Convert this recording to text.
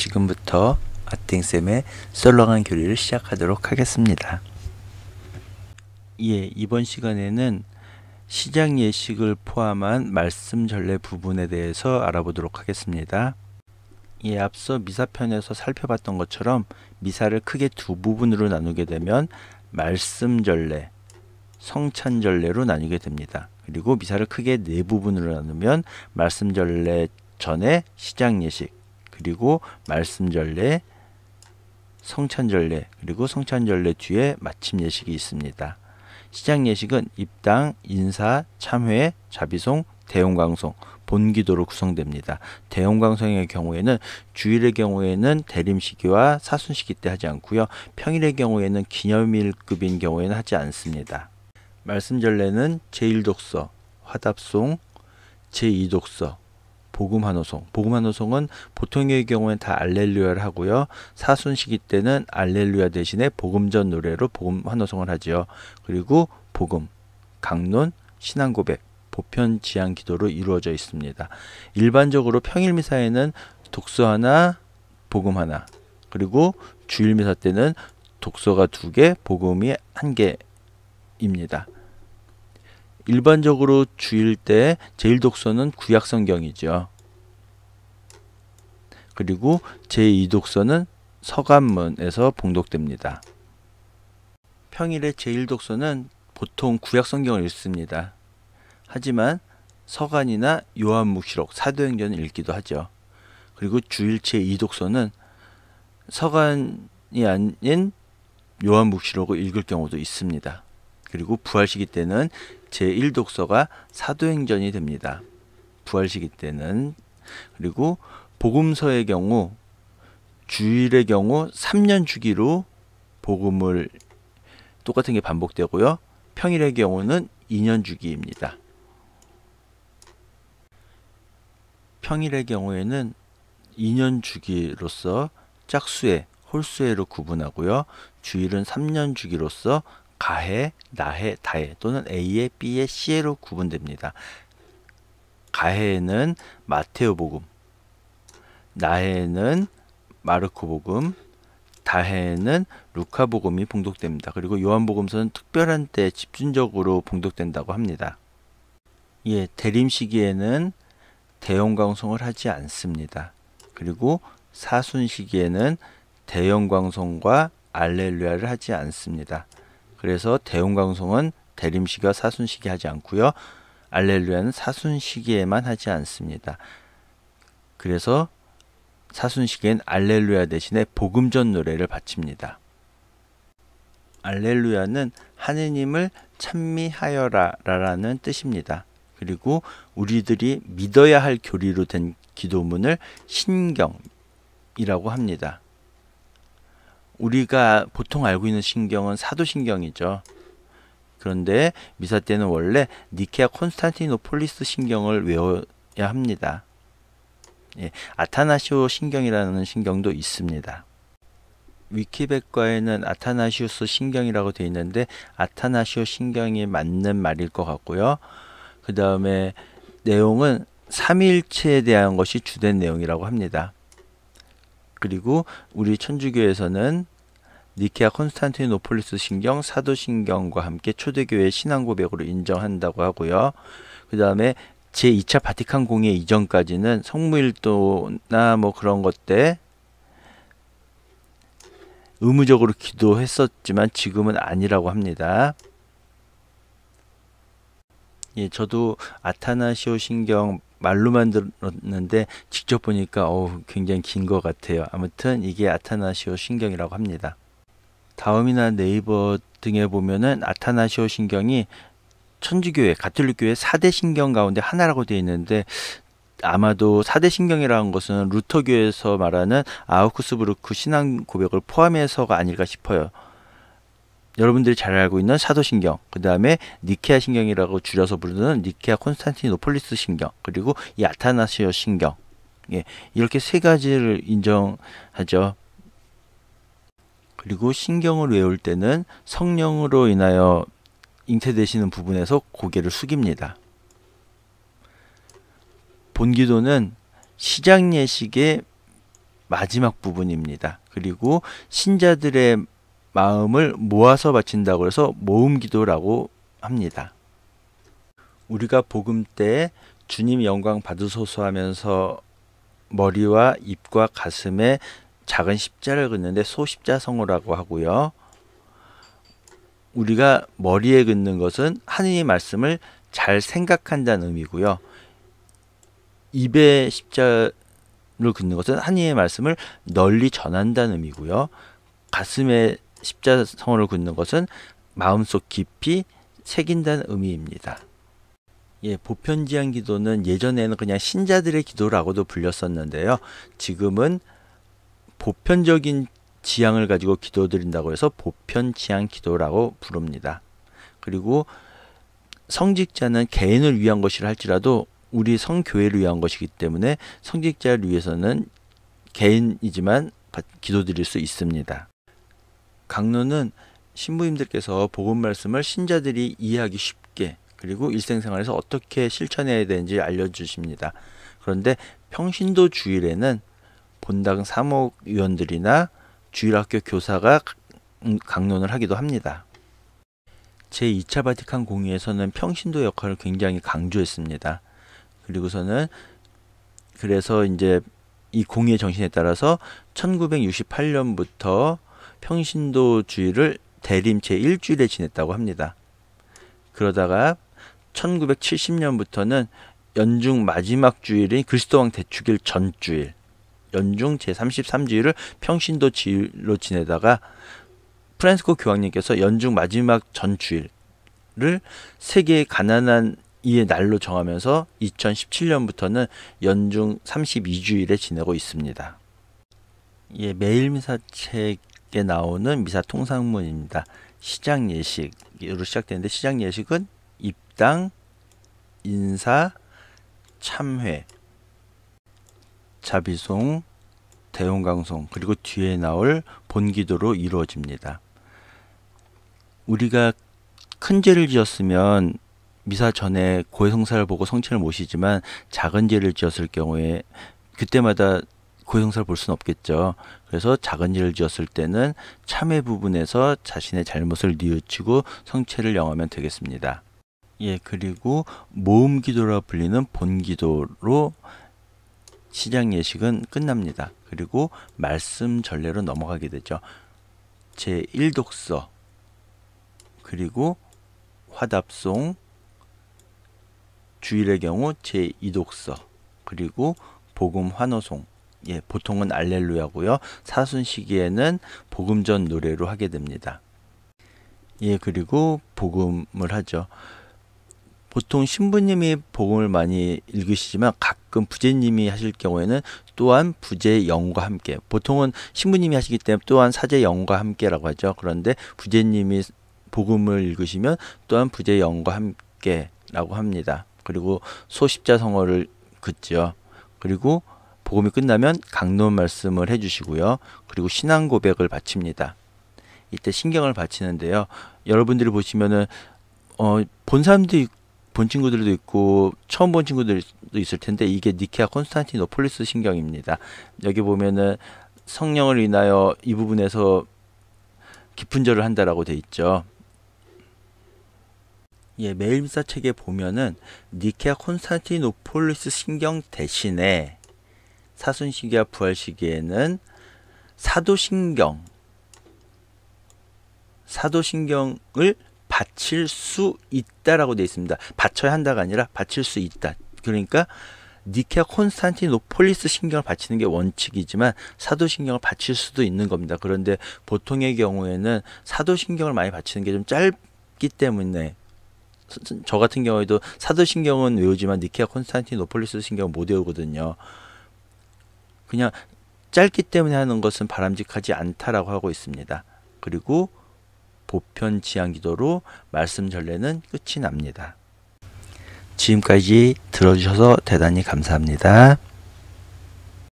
지금부터 아땡쌤의 썰렁한 교리를 시작하도록 하겠습니다. 이번 시간에는 시작 예식을 포함한 말씀 전례 부분에 대해서 알아보도록 하겠습니다. 앞서 미사편에서 살펴봤던 것처럼 미사를 크게 두 부분으로 나누게 되면 말씀 전례, 성찬 전례로 나뉘게 됩니다. 그리고 미사를 크게 네 부분으로 나누면 말씀 전례 전에 시작 예식, 그리고 말씀 전례, 성찬 전례, 그리고 성찬 전례 뒤에 마침 예식이 있습니다. 시작 예식은 입당, 인사, 참회, 자비송, 대용광송, 본기도로 구성됩니다. 대용광송의 경우에는 주일의 경우에는 대림시기와 사순시기 때 하지 않고요. 평일의 경우에는 기념일급인 경우에는 하지 않습니다. 말씀 전례는 제1독서, 화답송, 제2독서, 복음환호송. 복음환호송은 보통의 경우에는 다 알렐루야를 하고요. 사순시기 때는 알렐루야 대신에 복음전 노래로 복음환호송을 하지요. 그리고 복음, 강론, 신앙고백, 보편 지향 기도로 이루어져 있습니다. 일반적으로 평일 미사에는 독서 하나, 복음 하나, 그리고 주일 미사 때는 독서가 2개, 복음이 1개입니다. 일반적으로 주일 때 제1독서는 구약성경이죠. 그리고 제2독서는 서간문에서 봉독됩니다. 평일에 제1독서는 보통 구약성경을 읽습니다. 하지만 서간이나 요한묵시록, 사도행전을 읽기도 하죠. 그리고 주일 제2독서는 서간이 아닌 요한묵시록을 읽을 경우도 있습니다. 그리고 부활시기 때는 제1독서가 사도행전이 됩니다. 부활시기 때는. 그리고 복음서의 경우 주일의 경우 3년 주기로 복음을 똑같은 게 반복되고요. 평일의 경우는 2년 주기입니다. 평일의 경우에는 2년 주기로서 짝수회, 홀수회로 구분하고요. 주일은 3년 주기로서 가해, 나해, 다해 또는 A해, B해, C해로 구분됩니다. 가해에는 마테오복음, 나해에는 마르코복음, 다해에는 루카복음이 봉독됩니다. 그리고 요한복음서는 특별한 때 집중적으로 봉독된다고 합니다. 대림시기에는 대용광송을 하지 않습니다. 그리고 사순시기에는 대용광송과 알렐루야를 하지 않습니다. 그래서 대용광송은 대림시기와 사순시기 하지 않고요. 알렐루야는 사순시기에만 하지 않습니다. 그래서 사순시기엔 알렐루야 대신에 복음전 노래를 바칩니다. 알렐루야는 하느님을 찬미하여라 라는 뜻입니다. 그리고 우리들이 믿어야 할 교리로 된 기도문을 신경이라고 합니다. 우리가 보통 알고 있는 신경은 사도신경이죠. 그런데 미사 때는 원래 니케아 콘스탄티노폴리스 신경을 외워야 합니다. 아타나시오 신경이라는 신경도 있습니다. 위키백과에는 아타나시우스 신경이라고 되어 있는데 아타나시오 신경이 맞는 말일 것 같고요. 그 다음에 내용은 삼위일체에 대한 것이 주된 내용이라고 합니다. 그리고 우리 천주교에서는 니케아 콘스탄티노폴리스 신경, 사도신경과 함께 초대교회 신앙고백으로 인정한다고 하고요. 그 다음에 제2차 바티칸 공회 이전까지는 성무일도나 그런 것 때 의무적으로 기도했었지만 지금은 아니라고 합니다. 저도 아타나시오 신경 말로만 들었는데 직접 보니까 굉장히 긴 것 같아요. 아무튼 이게 아타나시오 신경이라고 합니다. 다음이나 네이버 등에 보면은 아타나시오 신경이 천주교회, 가톨릭교회 4대 신경 가운데 하나라고 되어 있는데 아마도 4대 신경이라는 것은 루터교에서 말하는 아우크스부르크 신앙 고백을 포함해서가 아닐까 싶어요. 여러분들이 잘 알고 있는 사도신경, 그 다음에 니케아 신경이라고 줄여서 부르는 니케아 콘스탄티노폴리스 신경, 그리고 이 아타나시오 신경, 이렇게 3가지를 인정하죠. 그리고 신경을 외울 때는 성령으로 인하여 잉태되시는 부분에서 고개를 숙입니다. 본기도는 시작 예식의 마지막 부분입니다. 그리고 신자들의 마음을 모아서 바친다고 해서 모음 기도라고 합니다. 우리가 복음 때 주님 영광 받으소서 하면서 머리와 입과 가슴에 작은 십자를 긋는데 소십자성어라고 하고요. 우리가 머리에 긋는 것은 하느님 말씀을 잘 생각한다는 의미고요. 입에 십자를 긋는 것은 하느님의 말씀을 널리 전한다는 의미고요. 가슴에 십자성어를 긋는 것은 마음속 깊이 새긴다는 의미입니다. 예, 보편지향 기도는 예전에는 그냥 신자들의 기도라고도 불렸었는데요. 지금은 보편적인 지향을 가지고 기도드린다고 해서 보편지향 기도라고 부릅니다. 그리고 성직자는 개인을 위한 것이라 할지라도 우리 성교회를 위한 것이기 때문에 성직자를 위해서는 개인이지만 기도드릴 수 있습니다. 강론은 신부님들께서 복음 말씀을 신자들이 이해하기 쉽게 그리고 일생생활에서 어떻게 실천해야 되는지 알려주십니다. 그런데 평신도 주일에는 본당 사목위원들이나 주일학교 교사가 강론을 하기도 합니다. 제2차 바티칸 공의에서는 평신도 역할을 굉장히 강조했습니다. 그리고서는 그래서 이제 이 공의의 정신에 따라서 1968년부터 평신도 주일을 대림 제1주일에 지냈다고 합니다. 그러다가 1970년부터는 연중 마지막 주일인 그리스도왕 대축일 전주일, 연중 제33주일을 평신도 주일로 지내다가 프란시스코 교황님께서 연중 마지막 전주일을 세계의 가난한 이의 날로 정하면서 2017년부터는 연중 32주일에 지내고 있습니다. 예, 매일 미사책에 나오는 미사 통상문입니다. 시작 예식으로 시작되는데 시작 예식은 입당, 인사, 참회, 자비송, 대용강송 그리고 뒤에 나올 본기도로 이루어집니다. 우리가 큰 죄를 지었으면 미사 전에 고해성사를 보고 성체를 모시지만 작은 죄를 지었을 경우에 그때마다 고해성사를 볼 수는 없겠죠. 그래서 작은 죄를 지었을 때는 참회 부분에서 자신의 잘못을 뉘우치고 성체를 영하면 되겠습니다. 예, 그리고 모음 기도라 불리는 본기도로 시작 예식은 끝납니다. 그리고 말씀 전례로 넘어가게 되죠. 제1독서 그리고 화답송, 주일의 경우 제2독서 그리고 복음 환호송, 예, 보통은 알렐루야고요. 사순 시기에는 복음전 노래로 하게 됩니다. 예, 그리고 복음을 하죠. 보통 신부님이 복음을 많이 읽으시지만 가끔 부제님이 하실 경우에는 또한 부제 영과 함께, 보통은 신부님이 하시기 때문에 또한 사제 영과 함께라고 하죠. 그런데 부제님이 복음을 읽으시면 또한 부제 영과 함께라고 합니다. 그리고 소십자성어를 긋죠. 그리고 복음이 끝나면 강론 말씀을 해주시고요. 그리고 신앙 고백을 바칩니다. 이때 신경을 바치는데요. 여러분들이 보시면은 본 사람도 본 친구들도 있고 처음 본 친구들도 있을 텐데 이게 니케아 콘스탄티노폴리스 신경입니다. 여기 보면은 성령을 인하여 이 부분에서 깊은 절을 한다라고 돼 있죠. 예, 매일미사 책에 보면은 니케아 콘스탄티노폴리스 신경 대신에 사순 시기와 부활 시기에는 사도신경을 바칠 수 있다라고 되어 있습니다. 바쳐야 한다가 아니라 바칠 수 있다. 그러니까 니케아 콘스탄티노폴리스 신경을 바치는 게 원칙이지만 사도신경을 바칠 수도 있는 겁니다. 그런데 보통의 경우에는 사도신경을 많이 바치는 게 좀 짧기 때문에 저 같은 경우에도 사도신경은 외우지만 니케아 콘스탄티노폴리스 신경은 못 외우거든요. 그냥 짧기 때문에 하는 것은 바람직하지 않다라고 하고 있습니다. 그리고 보편 지향 기도로 말씀 전례는 끝이 납니다. 지금까지 들어주셔서 대단히 감사합니다.